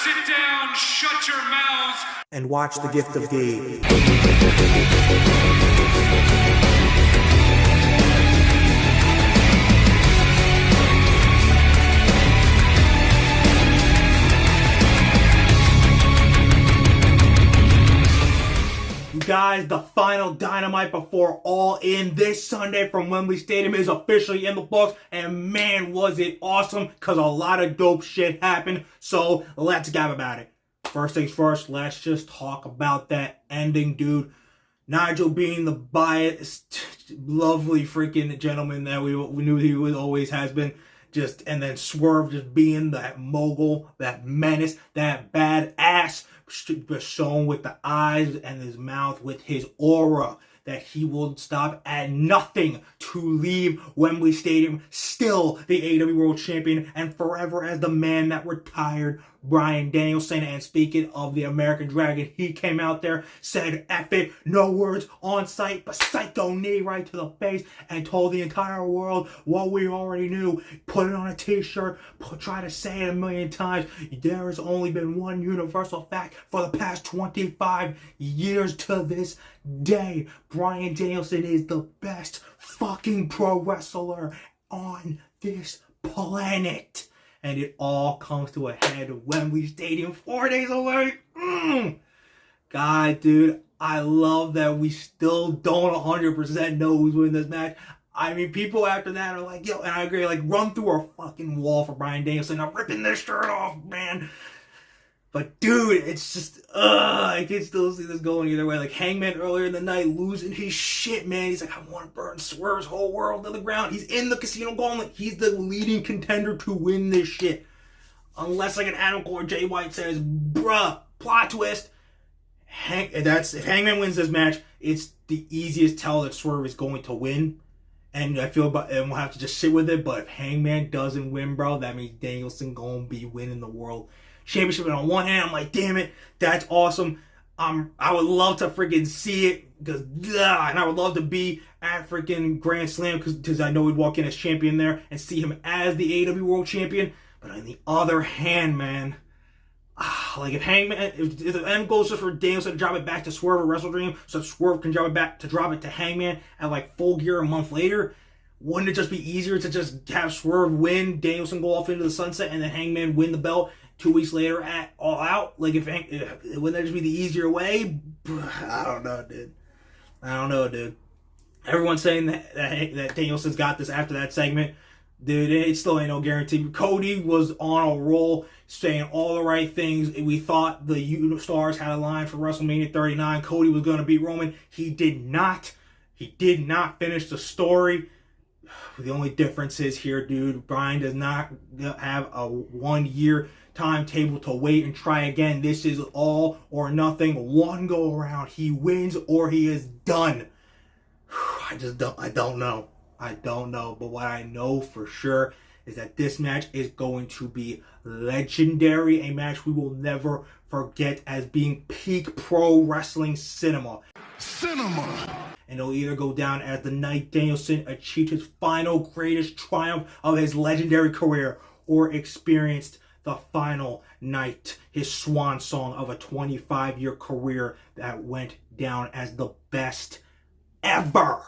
Sit down, shut your mouths, and watch The Gift of Gabe. You guys, the final Dynamite before All In this Sunday from Wembley Stadium is officially in the books, and man, was it awesome, because a lot of dope shit happened, so let's gab about it. First things first, let's just talk about that ending, dude. Nigel being the biased, lovely freaking gentleman that we knew he always has been, and then Swerve just being that mogul, that menace, that badass, shown with the eyes and his mouth, with his aura, that he will stop at nothing to leave Wembley Stadium still the AEW World Champion and forever as the man that retired Bryan Danielson. And speaking of the American Dragon, he came out there, said F it, no words on sight, but psycho knee right to the face, and told the entire world what we already knew. Put it on a t-shirt, try to say it a million times. There has only been one universal fact for the past 25 years to this day. Bryan Danielson is the best fucking pro wrestler on this planet. And it all comes to a head at Wembley Stadium 4 days away. God, dude, I love that we still don't 100% know who's winning this match. I mean, people after that are like, yo, and I agree, like, run through a fucking wall for Bryan Danielson. I'm ripping this shirt off, man. But, dude, it's just, I can still see this going either way. Like, Hangman earlier in the night losing his shit, man. He's like, I want to burn Swerve's whole world to the ground. He's in the Casino Gauntlet. He's the leading contender to win this shit. Unless, like, an Adam Cole or Jay White says, bruh, plot twist. If Hangman wins this match, it's the easiest tell that Swerve is going to win. And I feel and we'll have to just sit with it. But if Hangman doesn't win, bro, that means Danielson gonna be winning the world championship. And on one hand, I'm like, damn it, that's awesome. I would love to freaking see it, because and I would love to be at freaking Grand Slam, because I know we'd walk in as champion there and see him as the AEW World Champion. But on the other hand, man, like if the end goal is just for Danielson to drop it back to Swerve or Wrestle Dream, so Swerve can drop it to Hangman at like Full Gear a month later, wouldn't it just be easier to just have Swerve win, Danielson go off into the sunset, and then Hangman win the belt 2 weeks later at All Out? Like, wouldn't that just be the easier way? I don't know, dude. Everyone's saying that Danielson's got this after that segment. Dude, it still ain't no guarantee. Cody was on a roll, saying all the right things. We thought the Stars had a line for WrestleMania 39. Cody was going to beat Roman. He did not. He did not finish the story. The only difference is here, dude, Bryan does not have a 1 year timetable to wait and try again. This is all or nothing. One go around. He wins or he is done. I don't know. But what I know for sure is that this match is going to be legendary. A match we will never forget as being peak pro wrestling cinema. And it'll either go down as the night Danielson achieved his final greatest triumph of his legendary career, or experienced the final night, his swan song of a 25-year career that went down as the best ever.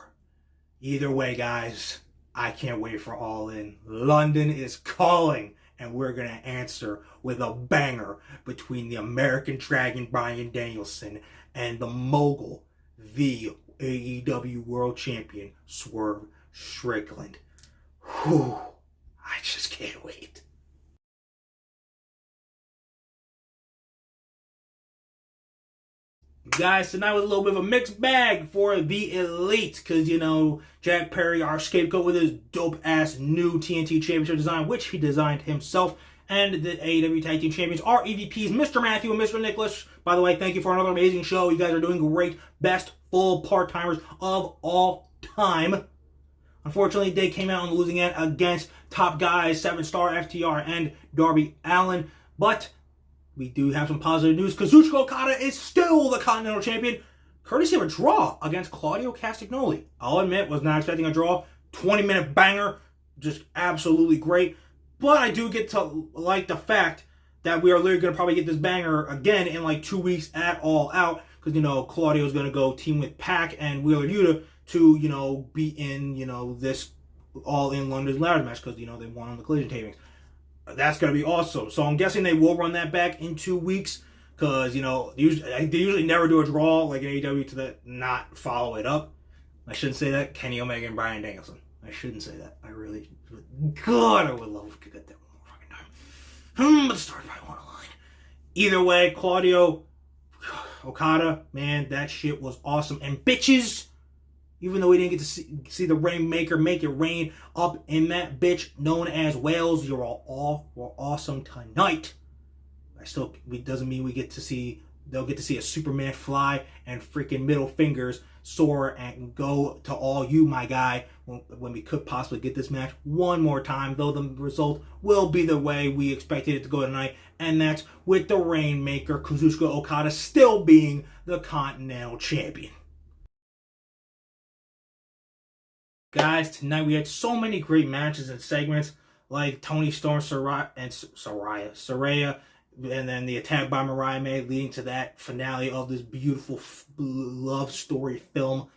Either way, guys, I can't wait for All In. London is calling, and we're going to answer with a banger between the American Dragon Bryan Danielson and the mogul, the AEW World Champion, Swerve Strickland. Whew, I just can't wait. Guys, tonight was a little bit of a mixed bag for the Elite, because, you know, Jack Perry, our scapegoat, with his dope-ass new TNT Championship design, which he designed himself, and the AEW Tag Team Champions are EVPs, Mr. Matthew and Mr. Nicholas. By the way, thank you for another amazing show. You guys are doing great. Best full part-timers of all time. Unfortunately, they came out on the losing end against top guys, 7-star FTR and Darby Allin, but we do have some positive news. Kazuchika Okada is still the Continental Champion, courtesy of a draw against Claudio Castagnoli. I'll admit, was not expecting a draw. 20-minute banger, just absolutely great. But I do get to like the fact that we are literally going to probably get this banger again in like 2 weeks at All Out, because, Claudio is going to go team with Pac and Wheeler Yuta to, be in, this All In London ladder match, because, they won on the collision tapings. That's going to be awesome. So I'm guessing they will run that back in 2 weeks, because, they usually never do a draw like an AEW to not follow it up. I shouldn't say that. Kenny Omega and Bryan Danielson. I shouldn't say that. I really, God, I would love if we could get that one more fucking time. But the story probably won't align. Either way, Claudio, Okada, man, that shit was awesome. And bitches, even though we didn't get to see the Rainmaker make it rain up in that bitch known as Wales, you're all were awesome tonight. It doesn't mean they'll get to see a Superman fly and freaking middle fingers soar and go to all you, my guy, when we could possibly get this match one more time, though the result will be the way we expected it to go tonight, and that's with the Rainmaker, Kazuchika Okada, still being the Continental Champion. Guys, tonight we had so many great matches and segments, like Toni Storm, Saraya, and then the attack by Mariah May, leading to that finale of this beautiful love story film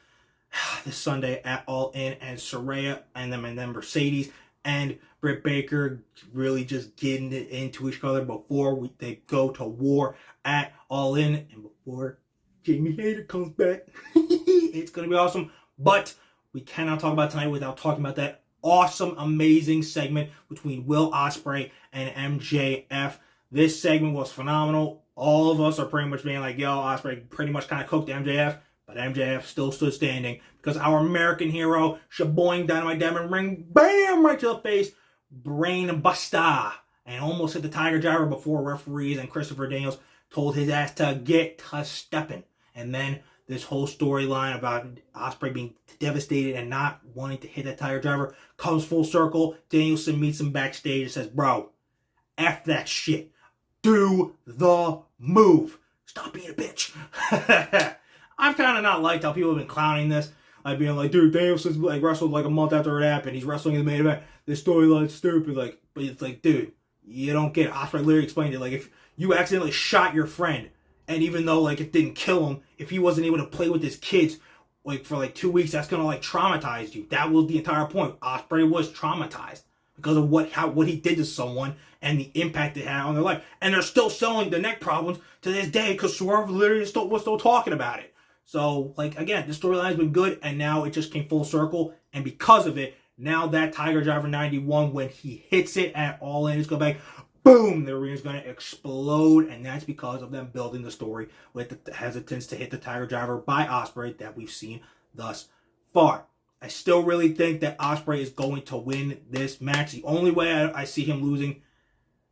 this Sunday at All In, and Saraya and then Mercedes and Britt Baker really just getting it into each other before they go to war at All In, and before Jamie Hayter comes back. It's going to be awesome, but we cannot talk about tonight without talking about that awesome, amazing segment between Will Ospreay and MJF. This segment was phenomenal. All of us are pretty much being like, yo, Ospreay pretty much kind of cooked MJF, but MJF still stood standing because our American hero, shaboing Dynamite Diamond Ring, bam, right to the face, brain buster, and almost hit the Tiger Driver before referees and Christopher Daniels told his ass to get to stepping. And then this whole storyline about Ospreay being devastated and not wanting to hit that Tiger Driver comes full circle. Danielson meets him backstage and says, bro, F that shit. Do the move. Stop being a bitch. I've kind of not liked how people have been clowning this. Like being like, dude, Danielson's like wrestled like a month after it happened. He's wrestling in the main event. This storyline's stupid. Like, but it's like, dude, you don't get it. Ospreay literally explained it. Like, if you accidentally shot your friend, and even though like it didn't kill him, if he wasn't able to play with his kids like for like 2 weeks, that's gonna like traumatize you. That was the entire point. Ospreay was traumatized because of what he did to someone and the impact it had on their life. And they're still selling the neck problems to this day because Swerve literally was still talking about it. So, like, again, the storyline has been good, and now it just came full circle. And because of it, now that Tiger Driver 91, when he hits it at All In, it's going back, boom, the arena's going to explode. And that's because of them building the story with the hesitance to hit the Tiger Driver by Ospreay that we've seen thus far. I still really think that Ospreay is going to win this match. The only way I see him losing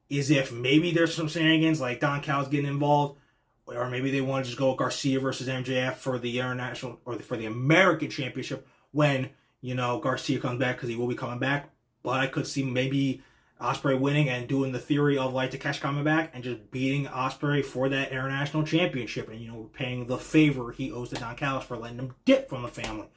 is if maybe there's some shenanigans, like Don Callis getting involved, or maybe they want to just go Garcia versus MJF for the international or for the American Championship when, Garcia comes back, because he will be coming back. But I could see maybe Ospreay winning and doing the theory of like Takeshi coming back and just beating Ospreay for that international championship, and paying the favor he owes to Don Callis for letting him dip from the family.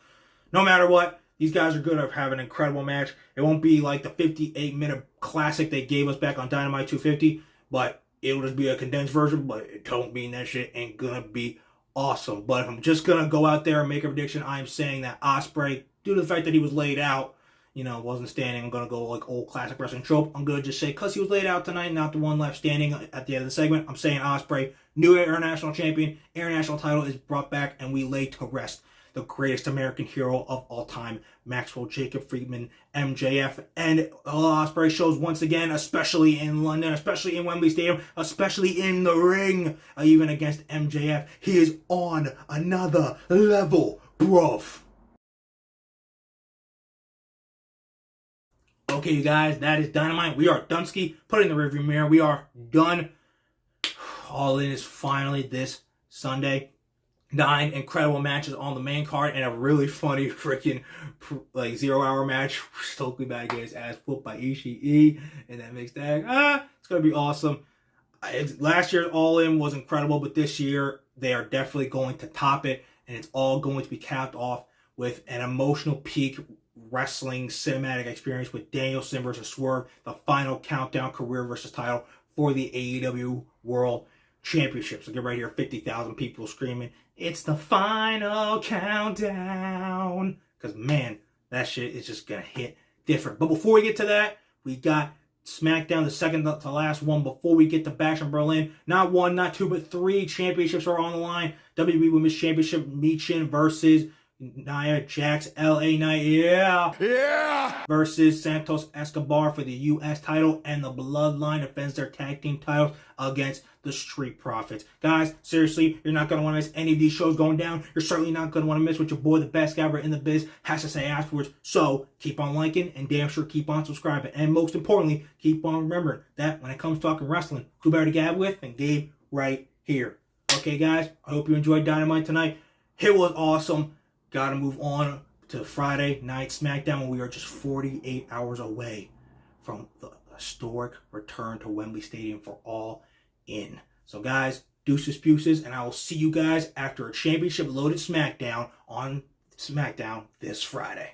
No matter what, these guys are going to have an incredible match. It won't be like the 58-minute classic they gave us back on Dynamite 250, but it'll just be a condensed version, but it don't mean that shit ain't going to be awesome. But if I'm just going to go out there and make a prediction, I'm saying that Ospreay, due to the fact that he was laid out, wasn't standing, I'm going to go like old classic wrestling trope. I'm going to just say, because he was laid out tonight, not the one left standing at the end of the segment, I'm saying Ospreay, new international champion, international title is brought back, and we lay to rest the greatest American hero of all time, Maxwell Jacob Friedman, MJF, and Ospreay shows once again, especially in London, especially in Wembley Stadium, especially in the ring, even against MJF. He is on another level, bruv. Okay, you guys, that is Dynamite. We are Dunsky. Put it in the rearview mirror. We are done. All In is finally this Sunday. 9 incredible matches on the main card and a really funny freaking 0-hour match. Stokely Bad gets ass whooped by Ishii and that mixed tag. It's going to be awesome. Last year's All In was incredible, but this year they are definitely going to top it, and it's all going to be capped off with an emotional peak wrestling cinematic experience with Danielson versus Swerve, the final countdown career versus title for the AEW World Championship. So get right here, 50,000 people screaming, it's the final countdown. Because, man, that shit is just going to hit different. But before we get to that, we got SmackDown, the second to last one before we get to Bash in Berlin. Not one, not two, but three championships are on the line. WWE Women's Championship, Michin versus Nia Jax, LA Knight, yeah, versus Santos Escobar for the U.S. title, and the Bloodline defends their tag team titles against the Street Profits. Guys, seriously, you're not going to want to miss any of these shows going down. You're certainly not going to want to miss what your boy, the best guy in the biz, has to say afterwards. So, keep on liking, and damn sure keep on subscribing. And most importantly, keep on remembering that when it comes to talking wrestling, who better to gab with than Gabe right here. Okay, guys, I hope you enjoyed Dynamite tonight. It was awesome. Gotta move on to Friday night SmackDown when we are just 48 hours away from the historic return to Wembley Stadium for All In. So guys, deuces, puces, and I will see you guys after a championship loaded SmackDown on SmackDown this Friday.